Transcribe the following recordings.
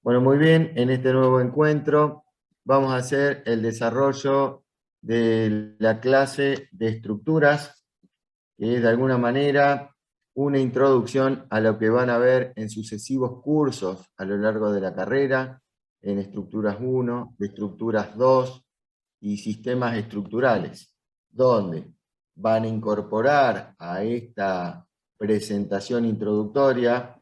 Bueno, muy bien, en este nuevo encuentro vamos a hacer el desarrollo de la clase de estructuras, que es de alguna manera una introducción a lo que van a ver en sucesivos cursos a lo largo de la carrera, en estructuras 1, de estructuras 2 y sistemas estructurales, donde van a incorporar a esta presentación introductoria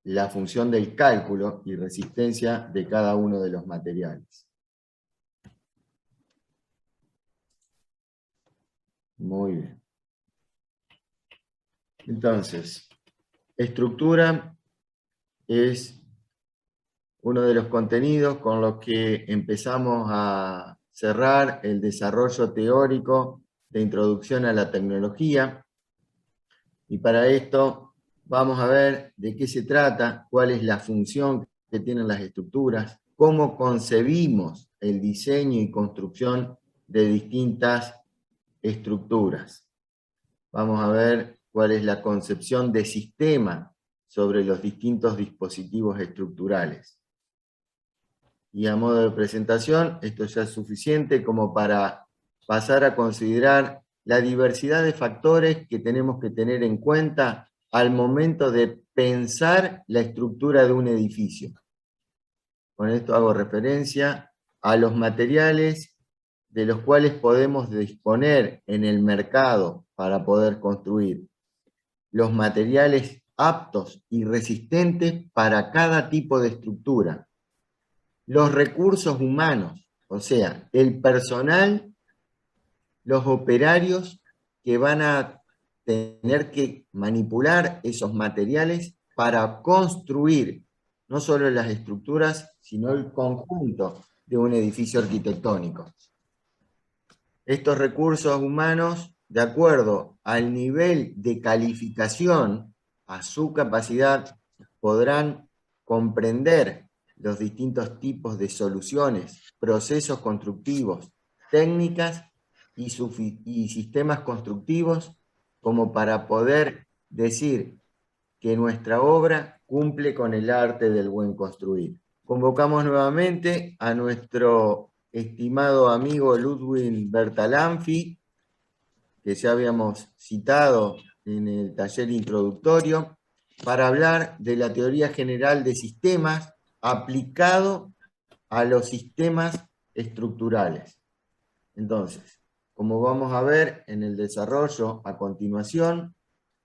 la función del cálculo y resistencia de cada uno de los materiales. Muy bien. Entonces, estructura es uno de los contenidos con los que empezamos a cerrar el desarrollo teórico de introducción a la tecnología. Y para esto vamos a ver de qué se trata, cuál es la función que tienen las estructuras, cómo concebimos el diseño y construcción de distintas estructuras. Vamos a ver cuál es la concepción de sistema sobre los distintos dispositivos estructurales. Y a modo de presentación, esto ya es suficiente como para pasar a considerar la diversidad de factores que tenemos que tener en cuenta al momento de pensar la estructura de un edificio. Con esto hago referencia a los materiales de los cuales podemos disponer en el mercado para poder construir. Los materiales aptos y resistentes para cada tipo de estructura. Los recursos humanos, o sea, el personal, los operarios que van a tener que manipular esos materiales para construir no solo las estructuras, sino el conjunto de un edificio arquitectónico. Estos recursos humanos, de acuerdo al nivel de calificación, a su capacidad, podrán comprender los distintos tipos de soluciones, procesos constructivos, técnicas y sistemas constructivos, como para poder decir que nuestra obra cumple con el arte del buen construir. Convocamos nuevamente a nuestro estimado amigo Ludwig Bertalanffy, que ya habíamos citado en el taller introductorio, para hablar de la teoría general de sistemas aplicado a los sistemas estructurales. Entonces, como vamos a ver en el desarrollo a continuación,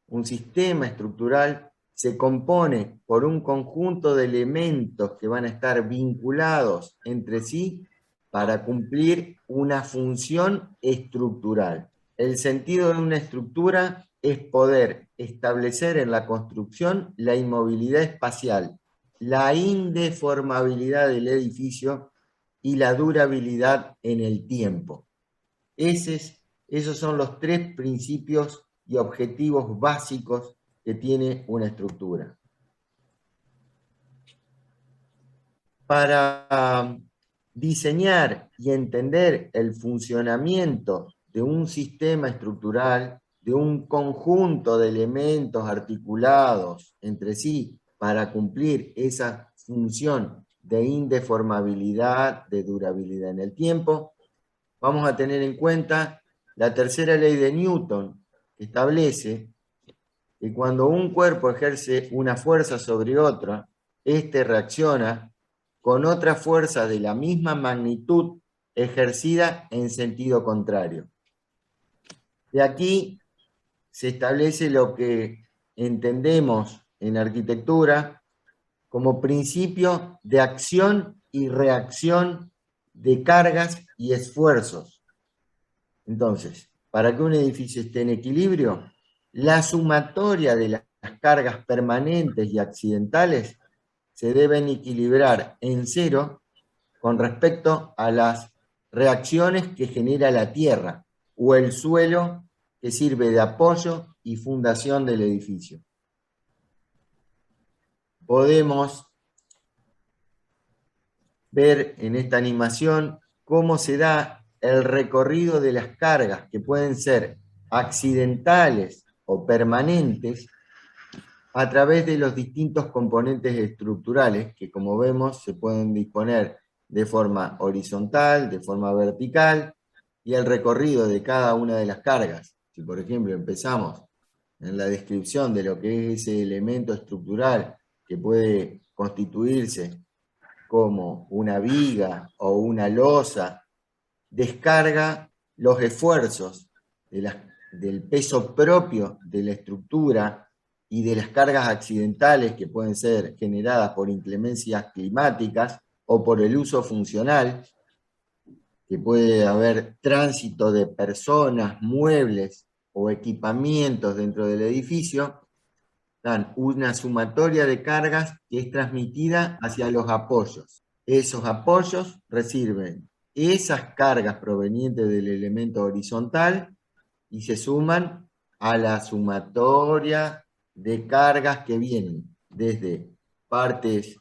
un sistema estructural se compone por un conjunto de elementos que van a estar vinculados entre sí para cumplir una función estructural. El sentido de una estructura es poder establecer en la construcción la inmovilidad espacial, la indeformabilidad del edificio y la durabilidad en el tiempo. Esos son los tres principios y objetivos básicos que tiene una estructura. Para diseñar y entender el funcionamiento de un sistema estructural, de un conjunto de elementos articulados entre sí para cumplir esa función de indeformabilidad, de durabilidad en el tiempo, vamos a tener en cuenta la tercera ley de Newton, que establece que cuando un cuerpo ejerce una fuerza sobre otra, éste reacciona con otra fuerza de la misma magnitud ejercida en sentido contrario. De aquí se establece lo que entendemos en arquitectura como principio de acción y reacción de cargas y esfuerzos. Entonces, para que un edificio esté en equilibrio, la sumatoria de las cargas permanentes y accidentales se deben equilibrar en cero con respecto a las reacciones que genera la tierra o el suelo que sirve de apoyo y fundación del edificio. Podemos ver en esta animación cómo se da el recorrido de las cargas que pueden ser accidentales o permanentes a través de los distintos componentes estructurales que, como vemos, se pueden disponer de forma horizontal, de forma vertical, y el recorrido de cada una de las cargas. Si, por ejemplo, empezamos en la descripción de lo que es ese elemento estructural que puede constituirse como una viga o una losa, descarga los esfuerzos del peso propio de la estructura y de las cargas accidentales que pueden ser generadas por inclemencias climáticas o por el uso funcional, que puede haber tránsito de personas, muebles o equipamientos dentro del edificio, dan una sumatoria de cargas que es transmitida hacia los apoyos. Esos apoyos reciben esas cargas provenientes del elemento horizontal y se suman a la sumatoria de cargas que vienen desde partes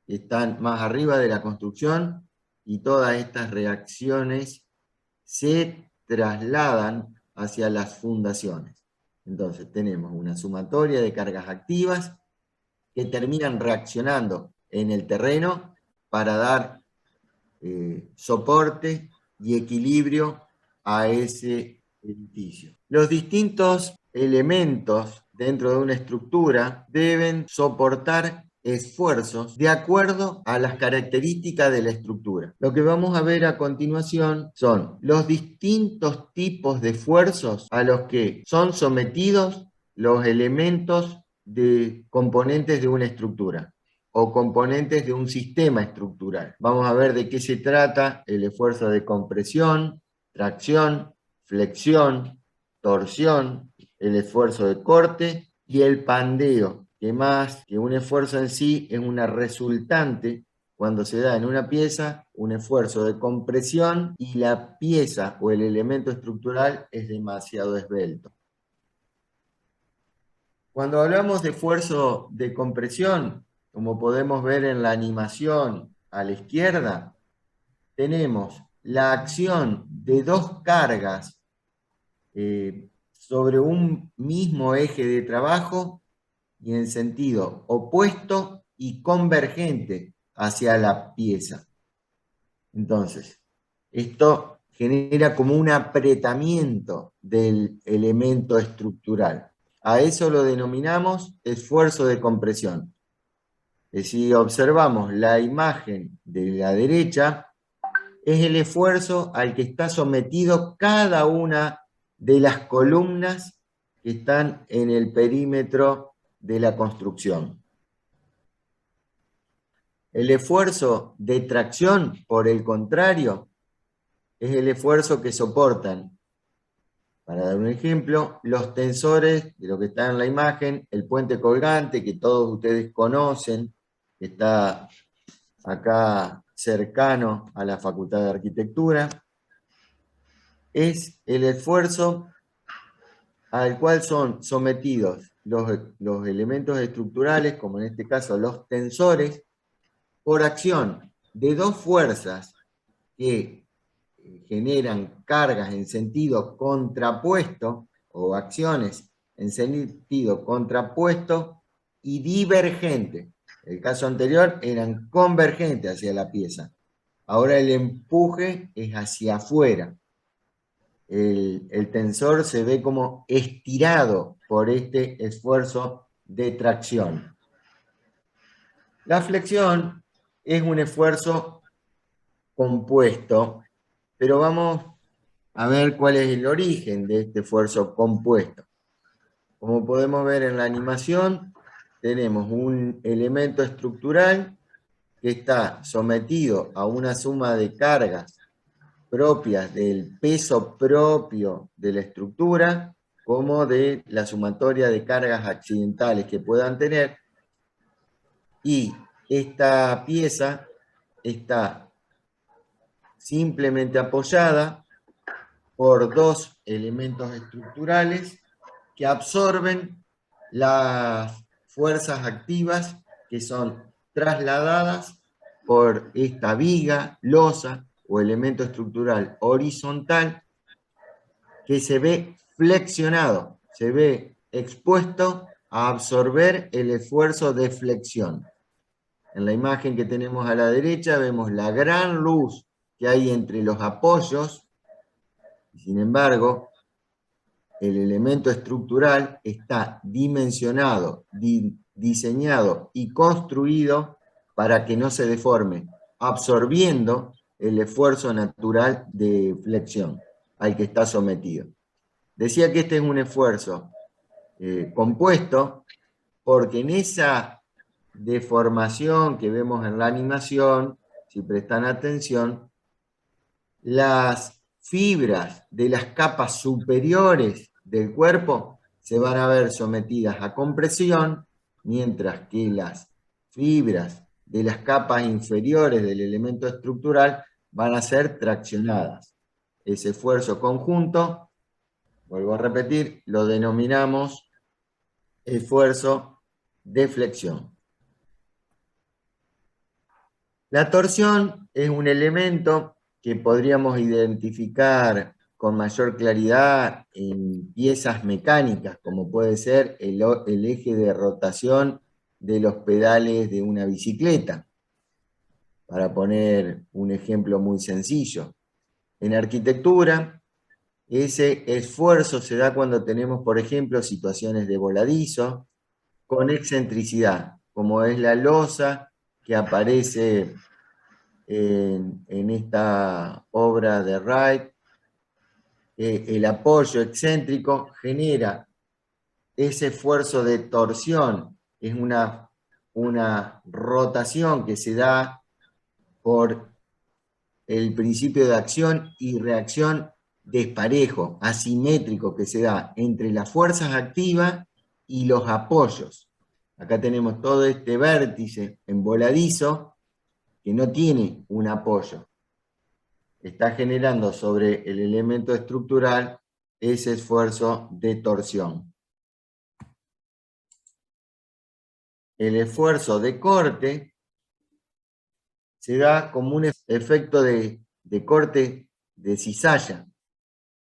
que están más arriba de la construcción, y todas estas reacciones se trasladan hacia las fundaciones. Entonces tenemos una sumatoria de cargas activas que terminan reaccionando en el terreno para dar soporte y equilibrio a ese edificio. Los distintos elementos dentro de una estructura deben soportar esfuerzos de acuerdo a las características de la estructura. Lo que vamos a ver a continuación son los distintos tipos de esfuerzos a los que son sometidos los elementos de componentes de una estructura o componentes de un sistema estructural. Vamos a ver de qué se trata el esfuerzo de compresión, tracción, flexión, torsión, el esfuerzo de corte y el pandeo, que más que un esfuerzo en sí es una resultante cuando se da en una pieza un esfuerzo de compresión y la pieza o el elemento estructural es demasiado esbelto. Cuando hablamos de esfuerzo de compresión, como podemos ver en la animación a la izquierda, tenemos la acción de dos cargas sobre un mismo eje de trabajo y en sentido opuesto y convergente hacia la pieza. Entonces, esto genera como un apretamiento del elemento estructural. A eso lo denominamos esfuerzo de compresión. Si observamos la imagen de la derecha, es el esfuerzo al que está sometido cada una de las columnas que están en el perímetro de la construcción. El esfuerzo de tracción, por el contrario, es el esfuerzo que soportan, para dar un ejemplo, los tensores de lo que está en la imagen, el puente colgante que todos ustedes conocen, que está acá cercano a la Facultad de Arquitectura, es el esfuerzo al cual son sometidos los elementos estructurales, como en este caso los tensores, por acción de dos fuerzas que generan cargas en sentido contrapuesto, o acciones en sentido contrapuesto y divergente. El caso anterior eran convergentes hacia la pieza. Ahora el empuje es hacia afuera. El tensor se ve como estirado por este esfuerzo de tracción. La flexión es un esfuerzo compuesto, pero vamos a ver cuál es el origen de este esfuerzo compuesto. Como podemos ver en la animación, tenemos un elemento estructural que está sometido a una suma de cargas propias del peso propio de la estructura, como de la sumatoria de cargas accidentales que puedan tener, y esta pieza está simplemente apoyada por dos elementos estructurales que absorben las fuerzas activas que son trasladadas por esta viga, losa o elemento estructural horizontal que se ve flexionado, se ve expuesto a absorber el esfuerzo de flexión. En la imagen que tenemos a la derecha vemos la gran luz que hay entre los apoyos. Sin embargo, el elemento estructural está dimensionado, diseñado y construido para que no se deforme, absorbiendo el esfuerzo natural de flexión al que está sometido. Decía que este es un esfuerzo compuesto, porque en esa deformación que vemos en la animación, si prestan atención, las fibras de las capas superiores del cuerpo se van a ver sometidas a compresión, mientras que las fibras de las capas inferiores del elemento estructural van a ser traccionadas. Ese esfuerzo conjunto, vuelvo a repetir, lo denominamos esfuerzo de flexión. La torsión es un elemento que podríamos identificar con mayor claridad en piezas mecánicas, como puede ser el eje de rotación de los pedales de una bicicleta, para poner un ejemplo muy sencillo. En arquitectura, ese esfuerzo se da cuando tenemos, por ejemplo, situaciones de voladizo con excentricidad, como es la losa que aparece en esta obra de Wright. El apoyo excéntrico genera ese esfuerzo de torsión, es una rotación que se da por el principio de acción y reacción desparejo, asimétrico que se da entre las fuerzas activas y los apoyos. Acá tenemos todo este vértice en voladizo que no tiene un apoyo. Está generando sobre el elemento estructural ese esfuerzo de torsión. El esfuerzo de corte se da como un efecto de corte de cizalla,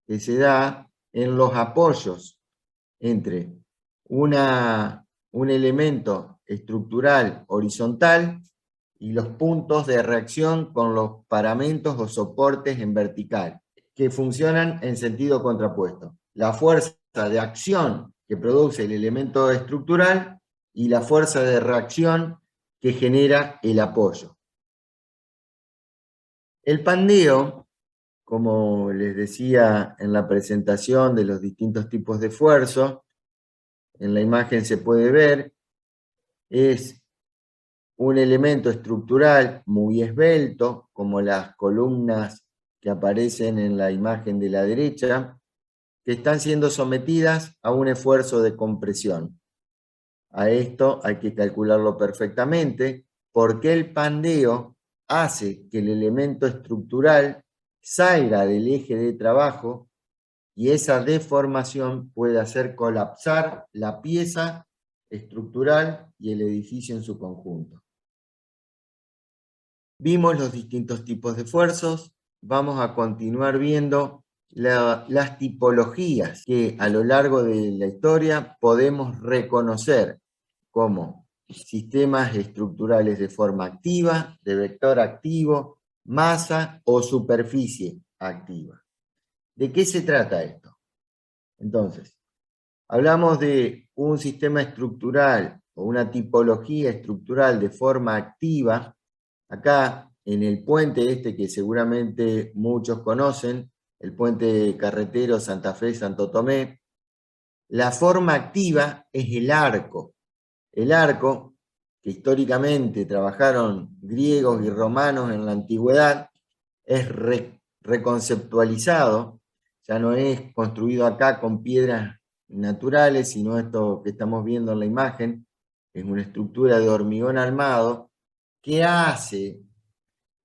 que se da en los apoyos entre un elemento estructural horizontal y los puntos de reacción con los paramentos o soportes en vertical, que funcionan en sentido contrapuesto. La fuerza de acción que produce el elemento estructural y la fuerza de reacción que genera el apoyo. El pandeo, como les decía en la presentación de los distintos tipos de esfuerzo, en la imagen se puede ver, es un elemento estructural muy esbelto, como las columnas que aparecen en la imagen de la derecha, que están siendo sometidas a un esfuerzo de compresión. A esto hay que calcularlo perfectamente, porque el pandeo hace que el elemento estructural salga del eje de trabajo y esa deformación puede hacer colapsar la pieza estructural y el edificio en su conjunto. Vimos los distintos tipos de esfuerzos, vamos a continuar viendo las tipologías que a lo largo de la historia podemos reconocer como sistemas estructurales de forma activa, de vector activo, masa o superficie activa. ¿De qué se trata esto? Entonces, hablamos de un sistema estructural o una tipología estructural de forma activa. Acá, en el puente este que seguramente muchos conocen, el puente carretero Santa Fe-Santo Tomé, la forma activa es el arco. El arco, que históricamente trabajaron griegos y romanos en la antigüedad, es reconceptualizado, ya no es construido acá con piedras naturales, sino esto que estamos viendo en la imagen, es una estructura de hormigón armado que hace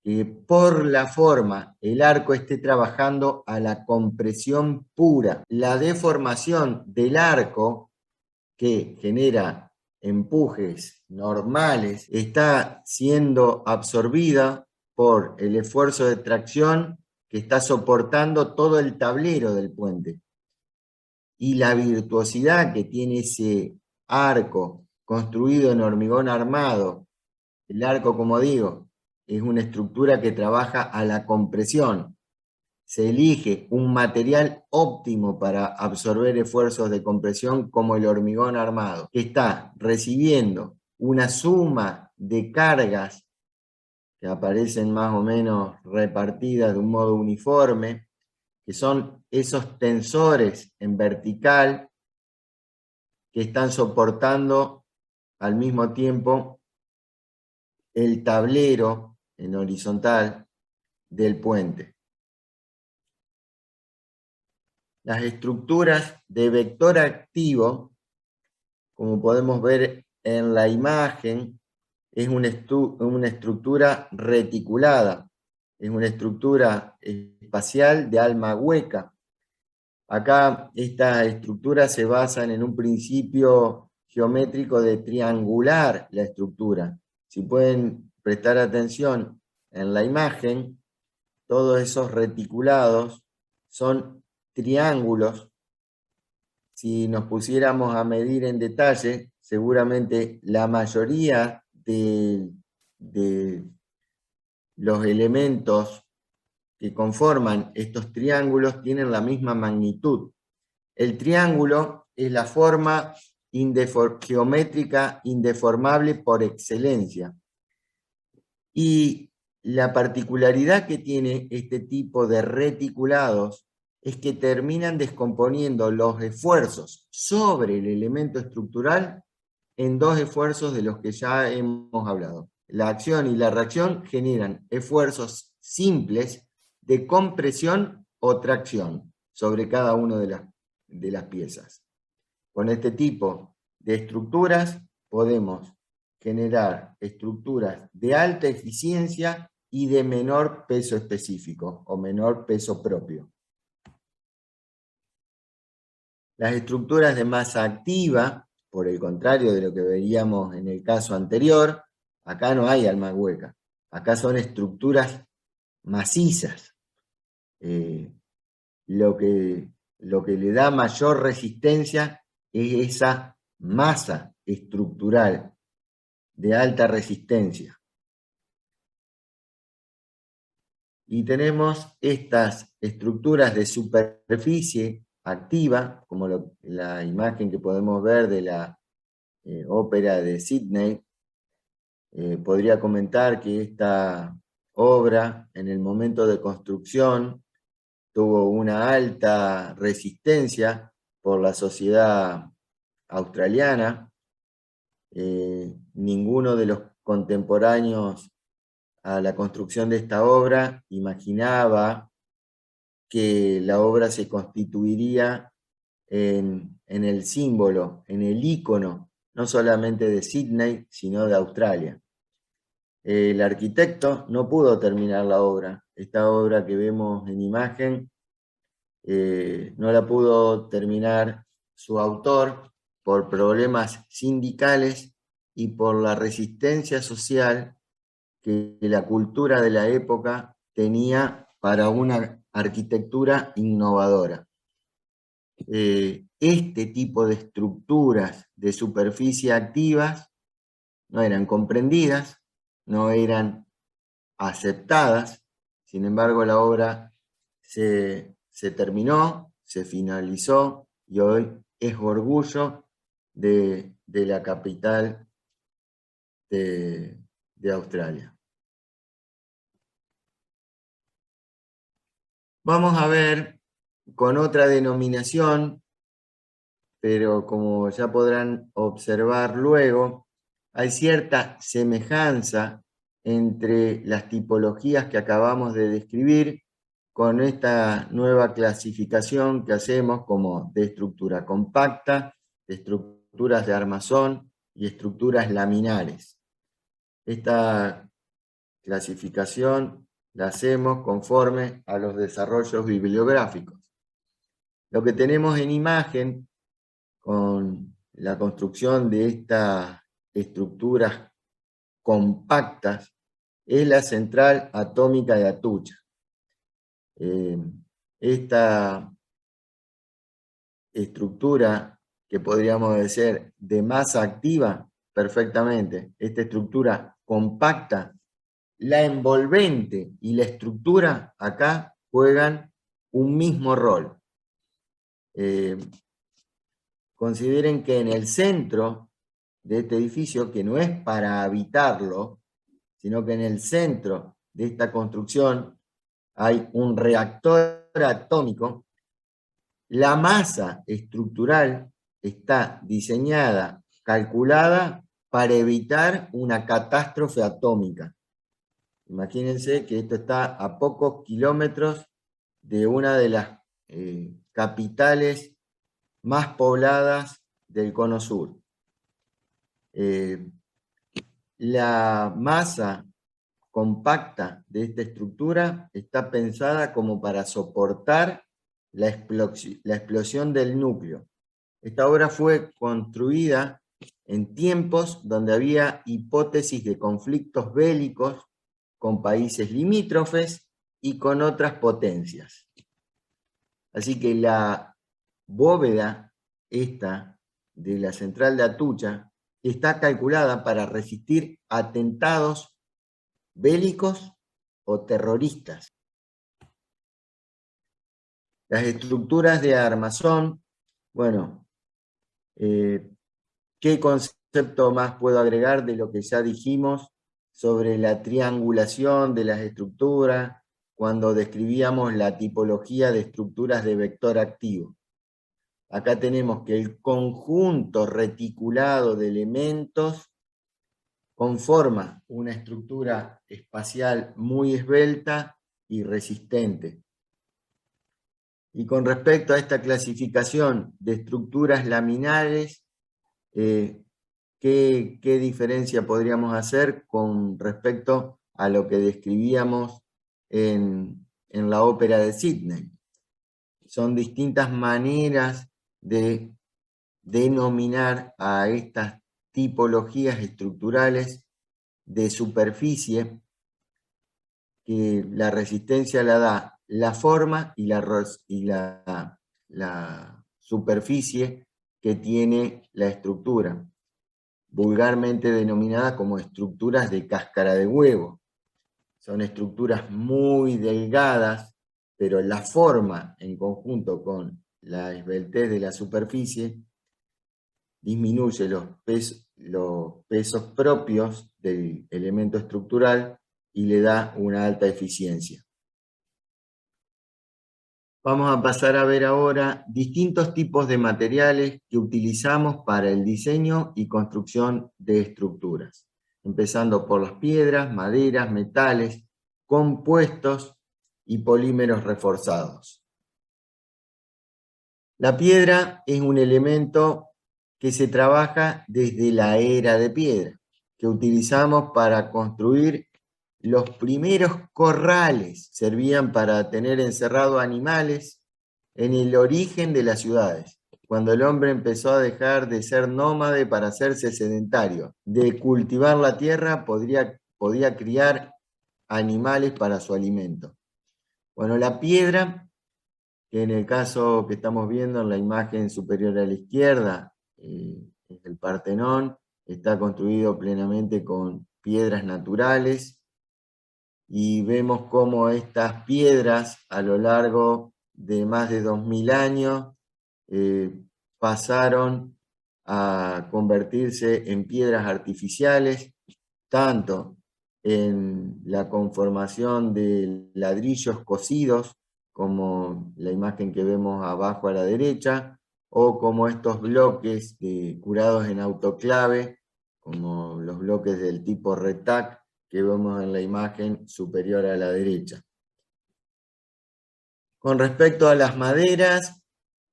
que por la forma el arco esté trabajando a la compresión pura. La deformación del arco, que genera empujes normales, está siendo absorbida por el esfuerzo de tracción que está soportando todo el tablero del puente. Y la virtuosidad que tiene ese arco construido en hormigón armado. El arco, como digo, es una estructura que trabaja a la compresión. Se elige un material óptimo para absorber esfuerzos de compresión como el hormigón armado, que está recibiendo una suma de cargas que aparecen más o menos repartidas de un modo uniforme, que son esos tensores en vertical que están soportando al mismo tiempo el tablero en horizontal del puente. Las estructuras de vector activo, como podemos ver en la imagen, es una estructura reticulada, es una estructura espacial de alma hueca. Acá estas estructuras se basan en un principio geométrico de triangular la estructura. Si pueden prestar atención en la imagen, todos esos reticulados son triángulos. Si nos pusiéramos a medir en detalle, seguramente la mayoría de los elementos que conforman estos triángulos tienen la misma magnitud. El triángulo es la forma geométrica indeformable por excelencia. Y la particularidad que tiene este tipo de reticulados es que terminan descomponiendo los esfuerzos sobre el elemento estructural en dos esfuerzos de los que ya hemos hablado. La acción y la reacción generan esfuerzos simples de compresión o tracción sobre cada una de las piezas. Con este tipo de estructuras podemos generar estructuras de alta eficiencia y de menor peso específico o menor peso propio. Las estructuras de masa activa, por el contrario de lo que veíamos en el caso anterior, acá no hay alma hueca, acá son estructuras macizas. Lo que le da mayor resistencia es esa masa estructural de alta resistencia. Y tenemos estas estructuras de superficie activa, como la imagen que podemos ver de la ópera de Sydney. Podría comentar que esta obra, en el momento de construcción, tuvo una alta resistencia por la sociedad australiana. Ninguno de los contemporáneos a la construcción de esta obra imaginaba que la obra se constituiría en el símbolo, en el ícono, no solamente de Sydney, sino de Australia. El arquitecto no pudo terminar la obra. Esta obra que vemos en imagen no la pudo terminar su autor por problemas sindicales y por la resistencia social que la cultura de la época tenía para una arquitectura innovadora. Este tipo de estructuras de superficie activas no eran comprendidas, no eran aceptadas. Sin embargo, la obra se terminó, se finalizó y hoy es orgullo de la capital de Australia. Vamos a ver con otra denominación, pero como ya podrán observar luego, hay cierta semejanza entre las tipologías que acabamos de describir con esta nueva clasificación que hacemos como de estructura compacta, de estructuras de armazón y estructuras laminares. Esta clasificación la hacemos conforme a los desarrollos bibliográficos. Lo que tenemos en imagen con la construcción de estas estructuras compactas es la central atómica de Atucha. Esta estructura que podríamos decir de masa activa, perfectamente. Esta estructura compacta, la envolvente y la estructura acá juegan un mismo rol. Consideren que en el centro de este edificio, que no es para habitarlo, sino que en el centro de esta construcción hay un reactor atómico. La masa estructural está diseñada, calculada para evitar una catástrofe atómica. Imagínense que esto está a pocos kilómetros de una de las capitales más pobladas del Cono Sur. La masa compacta de esta estructura está pensada como para soportar la explosión del núcleo. Esta obra fue construida en tiempos donde había hipótesis de conflictos bélicos con países limítrofes y con otras potencias. Así que la bóveda esta de la central de Atucha está calculada para resistir atentados bélicos o terroristas. Las estructuras de armazón, bueno, ¿qué concepto más puedo agregar de lo que ya dijimos sobre la triangulación de las estructuras cuando describíamos la tipología de estructuras de vector activo? Acá tenemos que el conjunto reticulado de elementos conforma una estructura espacial muy esbelta y resistente. Y con respecto a esta clasificación de estructuras laminares, ¿qué diferencia podríamos hacer con respecto a lo que describíamos en la ópera de Sidney? Son distintas maneras de denominar a estas tipologías estructurales de superficie, que la resistencia la da la forma y la superficie que tiene la estructura, vulgarmente denominadas como estructuras de cáscara de huevo. Son estructuras muy delgadas, pero la forma en conjunto con la esbeltez de la superficie disminuye los pesos propios del elemento estructural y le da una alta eficiencia. Vamos a pasar a ver ahora distintos tipos de materiales que utilizamos para el diseño y construcción de estructuras, empezando por las piedras, maderas, metales, compuestos y polímeros reforzados. La piedra es un elemento que se trabaja desde la era de piedra, que utilizamos para construir los primeros corrales. Servían para tener encerrados animales en el origen de las ciudades, cuando el hombre empezó a dejar de ser nómade para hacerse sedentario. De cultivar la tierra podía criar animales para su alimento. Bueno, la piedra, que en el caso que estamos viendo en la imagen superior a la izquierda, el Partenón, está construido plenamente con piedras naturales, y vemos cómo estas piedras a lo largo de más de 2000 años pasaron a convertirse en piedras artificiales, tanto en la conformación de ladrillos cocidos, como la imagen que vemos abajo a la derecha, o como estos bloques curados en autoclave, como los bloques del tipo RETAC que vemos en la imagen superior a la derecha. Con respecto a las maderas,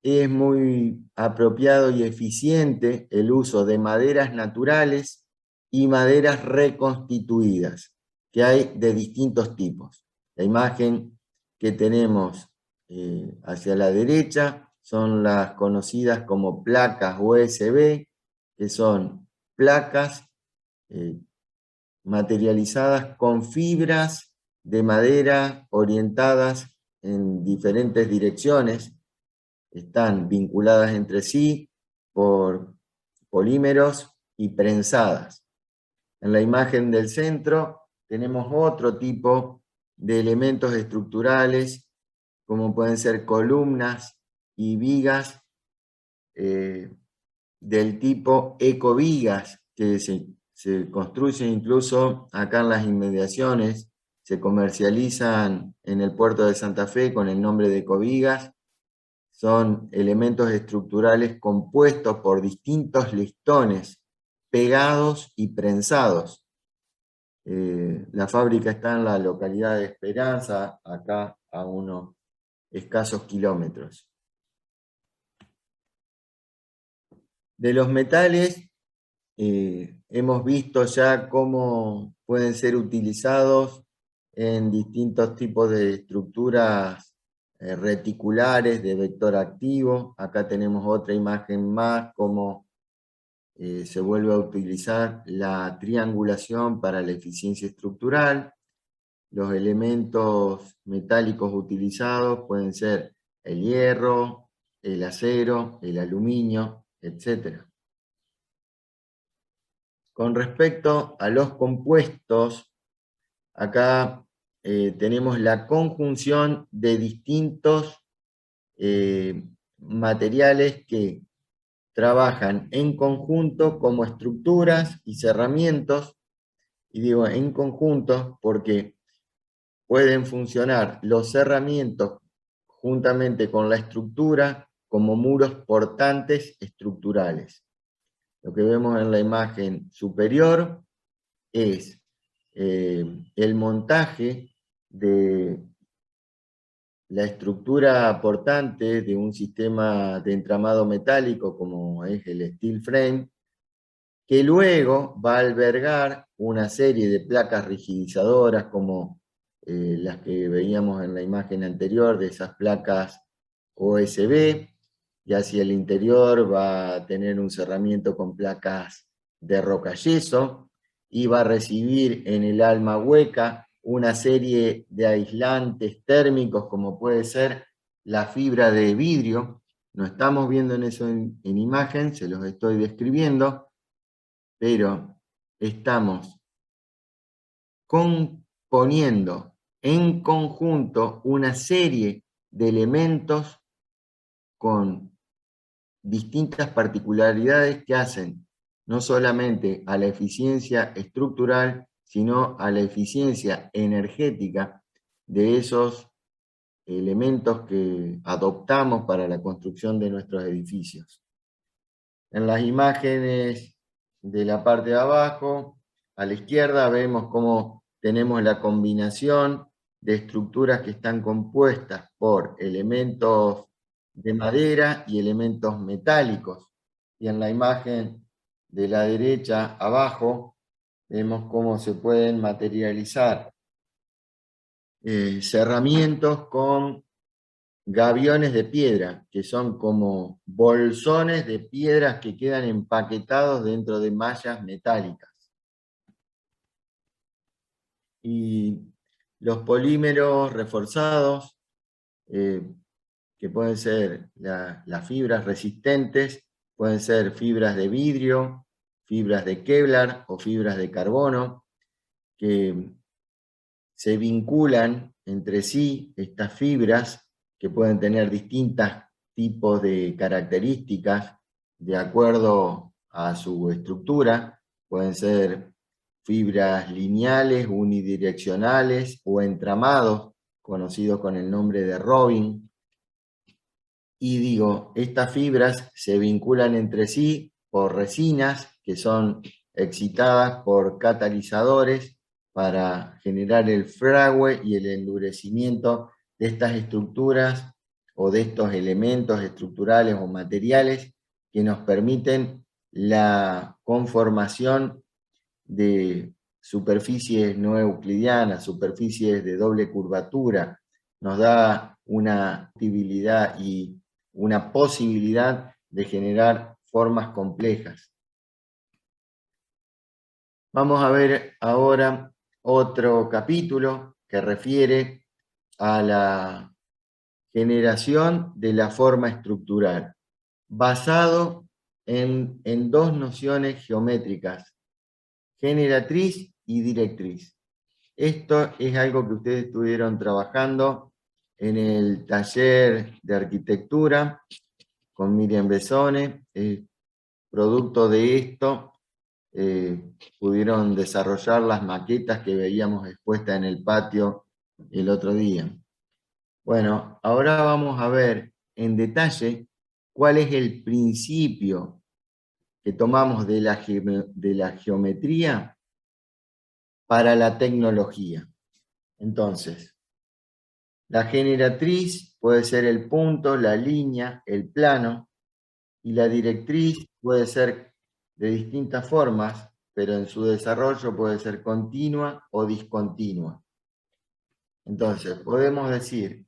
es muy apropiado y eficiente el uso de maderas naturales y maderas reconstituidas, que hay de distintos tipos. La imagen que tenemos hacia la derecha son las conocidas como placas USB, que son placas materializadas con fibras de madera orientadas en diferentes direcciones, están vinculadas entre sí por polímeros y prensadas. En la imagen del centro tenemos otro tipo de elementos estructurales, como pueden ser columnas y vigas del tipo ecovigas, que se construyen incluso acá en las inmediaciones, se comercializan en el puerto de Santa Fe con el nombre de ecovigas. Son elementos estructurales compuestos por distintos listones pegados y prensados. La fábrica está en la localidad de Esperanza, acá a unos escasos kilómetros. De los metales, hemos visto ya cómo pueden ser utilizados en distintos tipos de estructuras reticulares de vector activo. Acá tenemos otra imagen más, cómo se vuelve a utilizar la triangulación para la eficiencia estructural. Los elementos metálicos utilizados pueden ser el hierro, el acero, el aluminio, etc. Con respecto a los compuestos, acá tenemos la conjunción de distintos materiales que trabajan en conjunto como estructuras y cerramientos, y digo en conjunto porque pueden funcionar los cerramientos juntamente con la estructura como muros portantes estructurales. Lo que vemos en la imagen superior es el montaje de la estructura portante de un sistema de entramado metálico como es el steel frame, que luego va a albergar una serie de placas rigidizadoras como las que veíamos en la imagen anterior, de esas placas OSB, y hacia el interior va a tener un cerramiento con placas de roca yeso, y va a recibir en el alma hueca una serie de aislantes térmicos como puede ser la fibra de vidrio. No estamos viendo en eso en imagen, se los estoy describiendo, pero estamos componiendo en conjunto una serie de elementos con distintas particularidades que hacen no solamente a la eficiencia estructural, sino a la eficiencia energética de esos elementos que adoptamos para la construcción de nuestros edificios. En las imágenes de la parte de abajo, a la izquierda, vemos cómo tenemos la combinación de estructuras que están compuestas por elementos de madera y elementos metálicos. Y en la imagen de la derecha, abajo, vemos cómo se pueden materializar cerramientos con gaviones de piedra, que son como bolsones de piedras que quedan empaquetados dentro de mallas metálicas. Y los polímeros reforzados, que pueden ser las fibras resistentes, pueden ser fibras de vidrio, fibras de Kevlar o fibras de carbono, que se vinculan entre sí estas fibras, que pueden tener distintos tipos de características de acuerdo a su estructura. Pueden ser fibras lineales, unidireccionales o entramados, conocidos con el nombre de Robin. Y digo, estas fibras se vinculan entre sí por resinas que son excitadas por catalizadores para generar el fragüe y el endurecimiento de estas estructuras o de estos elementos estructurales o materiales que nos permiten la conformación de superficies no euclidianas, superficies de doble curvatura. Nos da una utilidad y una posibilidad de generar formas complejas. Vamos a ver ahora otro capítulo que refiere a la generación de la forma estructural, basado en dos nociones geométricas, generatriz y directriz. Esto es algo que ustedes estuvieron trabajando en el taller de arquitectura con Miriam Besone. Producto de esto, pudieron desarrollar las maquetas que veíamos expuestas en el patio el otro día. Bueno, ahora vamos a ver en detalle cuál es el principio que tomamos de la geometría para la tecnología. Entonces, la generatriz puede ser el punto, la línea, el plano, y la directriz puede ser de distintas formas, pero en su desarrollo puede ser continua o discontinua. Entonces, podemos decir,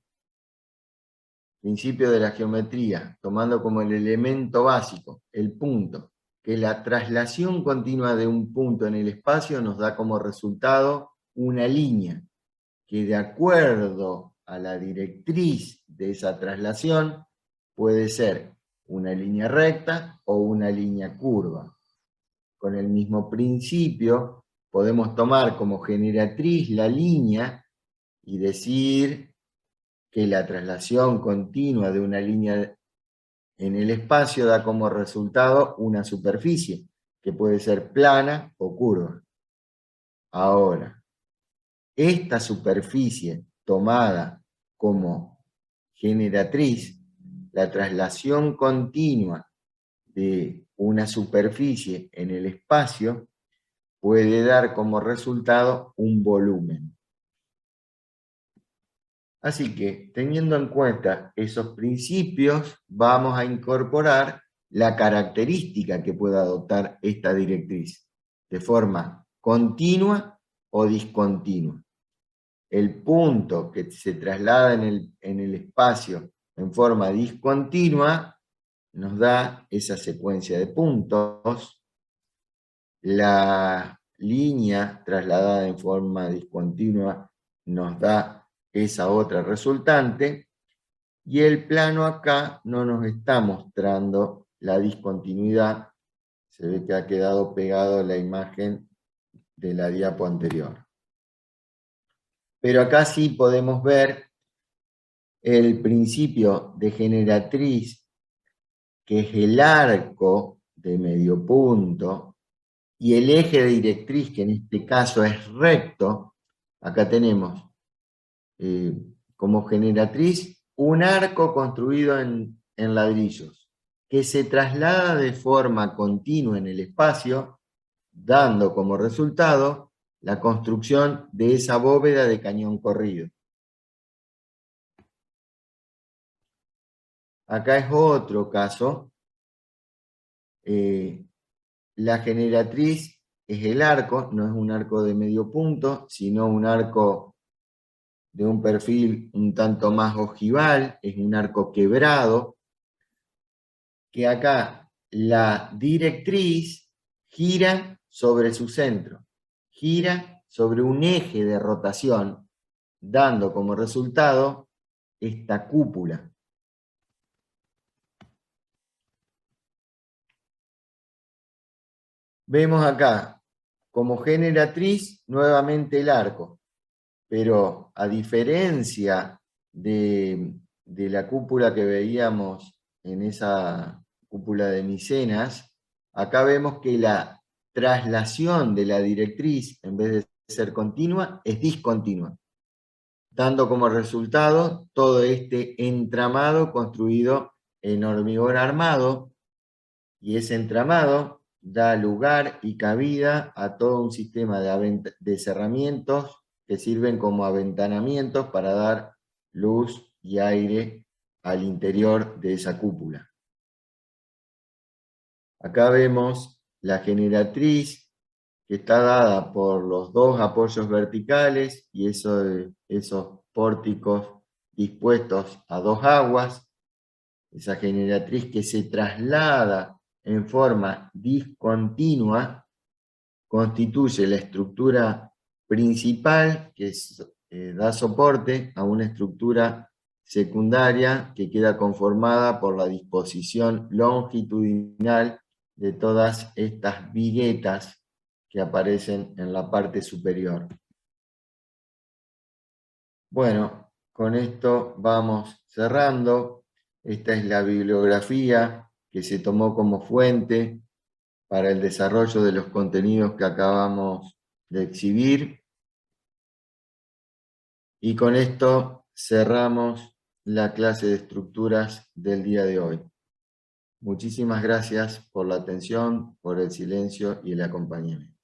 principio de la geometría, tomando como el elemento básico el punto, que la traslación continua de un punto en el espacio nos da como resultado una línea, que de acuerdo a la directriz de esa traslación puede ser una línea recta o una línea curva. Con el mismo principio podemos tomar como generatriz la línea y decir que la traslación continua de una línea en el espacio da como resultado una superficie, que puede ser plana o curva. Ahora, esta superficie tomada como generatriz, la traslación continua de una superficie en el espacio puede dar como resultado un volumen. Así que, teniendo en cuenta esos principios, vamos a incorporar la característica que pueda adoptar esta directriz, de forma continua o discontinua. El punto que se traslada en el espacio en forma discontinua nos da esa secuencia de puntos. La línea trasladada en forma discontinua nos da esa otra resultante, y el plano acá no nos está mostrando la discontinuidad. Se ve que ha quedado pegado la imagen de la diapo anterior. Pero acá sí podemos ver el principio de generatriz, que es el arco de medio punto, y el eje de directriz, que en este caso es recto. Acá tenemos como generatriz un arco construido en ladrillos, que se traslada de forma continua en el espacio, dando como resultado la construcción de esa bóveda de cañón corrido. Acá es otro caso. La generatriz es el arco, no es un arco de medio punto, sino un arco de un perfil un tanto más ojival, es un arco quebrado, que acá la directriz gira sobre su centro, gira sobre un eje de rotación, dando como resultado esta cúpula. Vemos acá como generatriz nuevamente el arco, pero a diferencia de la cúpula que veíamos en esa cúpula de Micenas, acá vemos que la traslación de la directriz, en vez de ser continua, es discontinua, dando como resultado todo este entramado construido en hormigón armado, y ese entramado da lugar y cabida a todo un sistema de cerramientos que sirven como aventanamientos para dar luz y aire al interior de esa cúpula. Acá vemos la generatriz, que está dada por los dos apoyos verticales y esos pórticos dispuestos a dos aguas. Esa generatriz que se traslada en forma discontinua constituye la estructura principal que da soporte a una estructura secundaria que queda conformada por la disposición longitudinal de todas estas viguetas que aparecen en la parte superior. Bueno, con esto vamos cerrando. Esta es la bibliografía que se tomó como fuente para el desarrollo de los contenidos que acabamos de exhibir. Y con esto cerramos la clase de estructuras del día de hoy. Muchísimas gracias por la atención, por el silencio y el acompañamiento.